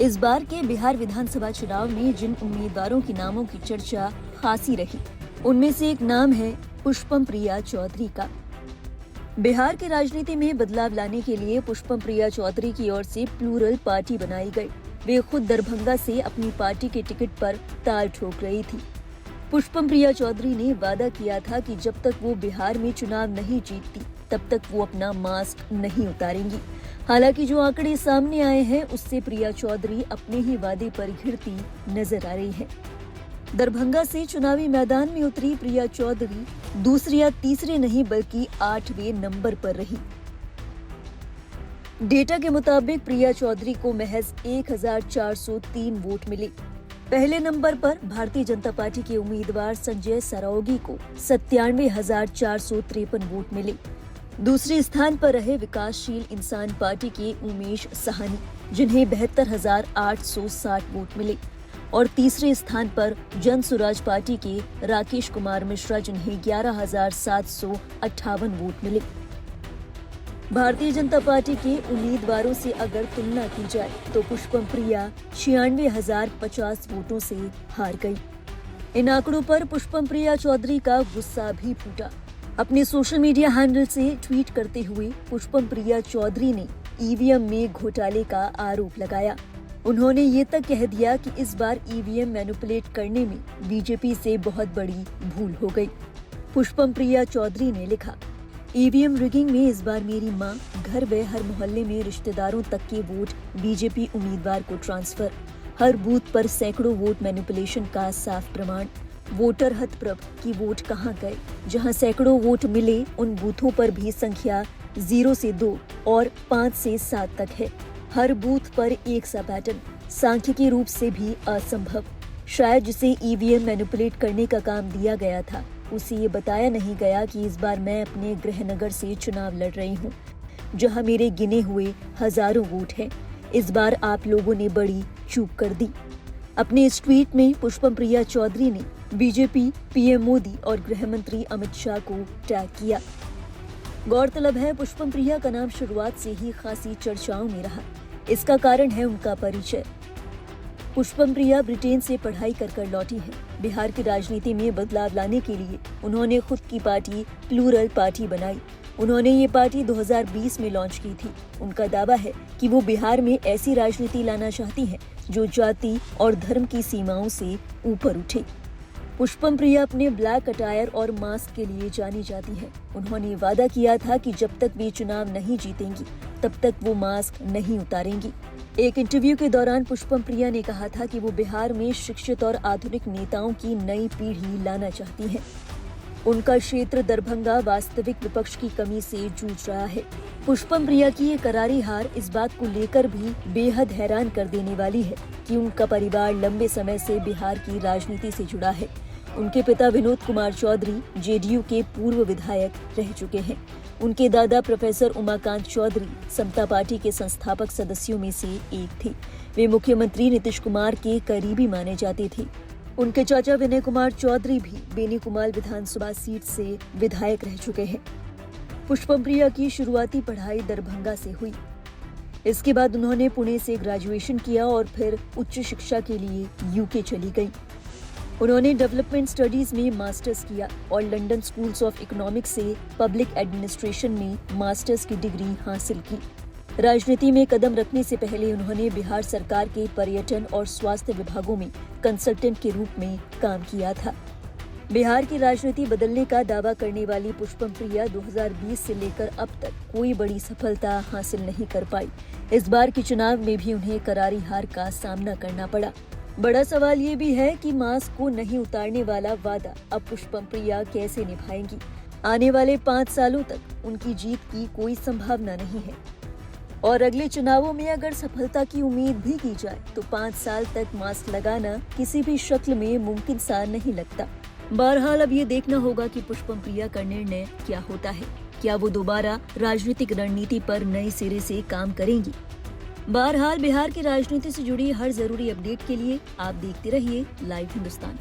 इस बार के बिहार विधानसभा चुनाव में जिन उम्मीदवारों के नामों की चर्चा खासी रही, उनमें से एक नाम है पुष्पम प्रिया चौधरी का। बिहार की राजनीति में बदलाव लाने के लिए पुष्पम प्रिया चौधरी की ओर से प्लूरल पार्टी बनाई गई। वे खुद दरभंगा से अपनी पार्टी के टिकट पर ताल ठोक रही थी। पुष्पम प्रिया चौधरी ने वादा किया था कि जब तक वो बिहार में चुनाव नहीं जीतती, तब तक वो अपना मास्क नहीं उतारेंगी। हालांकि जो आंकड़े सामने आए हैं, उससे प्रिया चौधरी अपने ही वादे पर घिरती नजर आ रही है। दरभंगा से चुनावी मैदान में उतरी प्रिया चौधरी दूसरे या तीसरे नहीं बल्कि 8वें नंबर पर रही। डेटा के मुताबिक प्रिया चौधरी को महज 1403 वोट मिले। पहले नंबर पर भारतीय जनता पार्टी के उम्मीदवार संजय सरावगी को 97,453 वोट मिले। दूसरे स्थान पर रहे विकासशील इंसान पार्टी के उमेश साहनी, जिन्हें 72,860 वोट मिले, और तीसरे स्थान पर जन सुराज पार्टी के राकेश कुमार मिश्रा, जिन्हें 11,758 वोट मिले। भारतीय जनता पार्टी के उम्मीदवारों से अगर तुलना की जाए तो पुष्पम प्रिया 96,050 वोटों से हार गई। इन आंकड़ों पर पुष्पम प्रिया चौधरी का गुस्सा भी फूटा। अपने सोशल मीडिया हैंडल से ट्वीट करते हुए पुष्पम प्रिया चौधरी ने ईवीएम में घोटाले का आरोप लगाया। उन्होंने ये तक कह दिया कि इस बार ईवीएम मैनिपुलेट करने में बीजेपी से बहुत बड़ी भूल हो गई। पुष्पम प्रिया चौधरी ने लिखा, ईवीएम रिगिंग में इस बार मेरी मां, घर व हर मोहल्ले में रिश्तेदारों तक के वोट बीजेपी उम्मीदवार को ट्रांसफर, हर बूथ पर सैकड़ों वोट मैनिपुलेशन का साफ प्रमाण। वोटर हतप्रभ की वोट कहां गए? जहां सैकड़ों वोट मिले, उन बूथों पर भी संख्या 0 से 2 और 5 से 7 तक है। हर बूथ पर एक सा पैटर्न, सांख्यिकी रूप से भी असंभव। शायद जिसे ईवीएम मैनिपुलेट करने का काम दिया गया था, उसे ये बताया नहीं गया कि इस बार मैं अपने गृहनगर से चुनाव लड़ रही हूँ, जहां मेरे गिने हुए हजारों वोट हैं। इस बार आप लोगों ने बड़ी चूक कर दी। अपने इस ट्वीट में पुष्पम प्रिया चौधरी ने बीजेपी, पीएम मोदी और गृह मंत्री अमित शाह को टैग किया। गौरतलब है, पुष्पम प्रिया का नाम शुरुआत से ही खासी चर्चाओं में रहा। इसका कारण है उनका परिचय। पुष्पम प्रिया ब्रिटेन से पढ़ाई कर लौटी हैं। बिहार की राजनीति में बदलाव लाने के लिए उन्होंने खुद की पार्टी प्लूरल पार्टी बनाई। उन्होंने ये पार्टी 2020 में लॉन्च की थी। उनका दावा है कि वो बिहार में ऐसी राजनीति लाना चाहती हैं जो जाति और धर्म की सीमाओं से ऊपर उठे। पुष्पम प्रिया अपने ब्लैक अटायर और मास्क के लिए जानी जाती है। उन्होंने वादा किया था कि जब तक वे चुनाव नहीं जीतेंगी, तब तक वो मास्क नहीं उतारेंगी। एक इंटरव्यू के दौरान पुष्पम प्रिया ने कहा था कि वो बिहार में शिक्षित और आधुनिक नेताओं की नई पीढ़ी लाना चाहती हैं। उनका क्षेत्र दरभंगा वास्तविक विपक्ष की कमी से जूझ रहा है। पुष्पम प्रिया की ये करारी हार इस बात को लेकर भी बेहद हैरान कर देने वाली है कि उनका परिवार लंबे समय से बिहार की राजनीति से जुड़ा है। उनके पिता विनोद कुमार चौधरी जेडीयू के पूर्व विधायक रह चुके हैं। उनके दादा प्रोफेसर उमाकांत चौधरी समता पार्टी के संस्थापक सदस्यों में से एक थे। वे मुख्यमंत्री नीतीश कुमार के करीबी माने जाते थे। उनके चाचा विनय कुमार चौधरी भी बेनीकुमाल विधानसभा सीट से विधायक रह चुके हैं। पुष्पम प्रिया की शुरुआती पढ़ाई दरभंगा से हुई। इसके बाद उन्होंने पुणे से ग्रेजुएशन किया और फिर उच्च शिक्षा के लिए यूके चली गई। उन्होंने डेवलपमेंट स्टडीज में मास्टर्स किया और लंदन स्कूल्स ऑफ इकोनॉमिक्स से पब्लिक एडमिनिस्ट्रेशन में मास्टर्स की डिग्री हासिल की। राजनीति में कदम रखने से पहले उन्होंने बिहार सरकार के पर्यटन और स्वास्थ्य विभागों में कंसल्टेंट के रूप में काम किया था। बिहार की राजनीति बदलने का दावा करने वाली पुष्पम प्रिया 2020 से लेकर अब तक कोई बड़ी सफलता हासिल नहीं कर पाई। इस बार के चुनाव में भी उन्हें करारी हार का सामना करना पड़ा। बड़ा सवाल ये भी है कि मास्क को नहीं उतारने वाला वादा अब पुष्पम प्रिया कैसे निभाएंगी। आने वाले 5 सालों तक उनकी जीत की कोई संभावना नहीं है और अगले चुनावों में अगर सफलता की उम्मीद भी की जाए तो 5 साल तक मास्क लगाना किसी भी शक्ल में मुमकिन सा नहीं लगता। बहरहाल अब ये देखना होगा कि पुष्पम प्रिया का निर्णय क्या होता है। क्या वो दोबारा राजनीतिक रणनीति पर नए सिरे से काम करेंगी? बहरहाल बिहार की राजनीति से जुड़ी हर जरूरी अपडेट के लिए आप देखते रहिए लाइव हिंदुस्तान।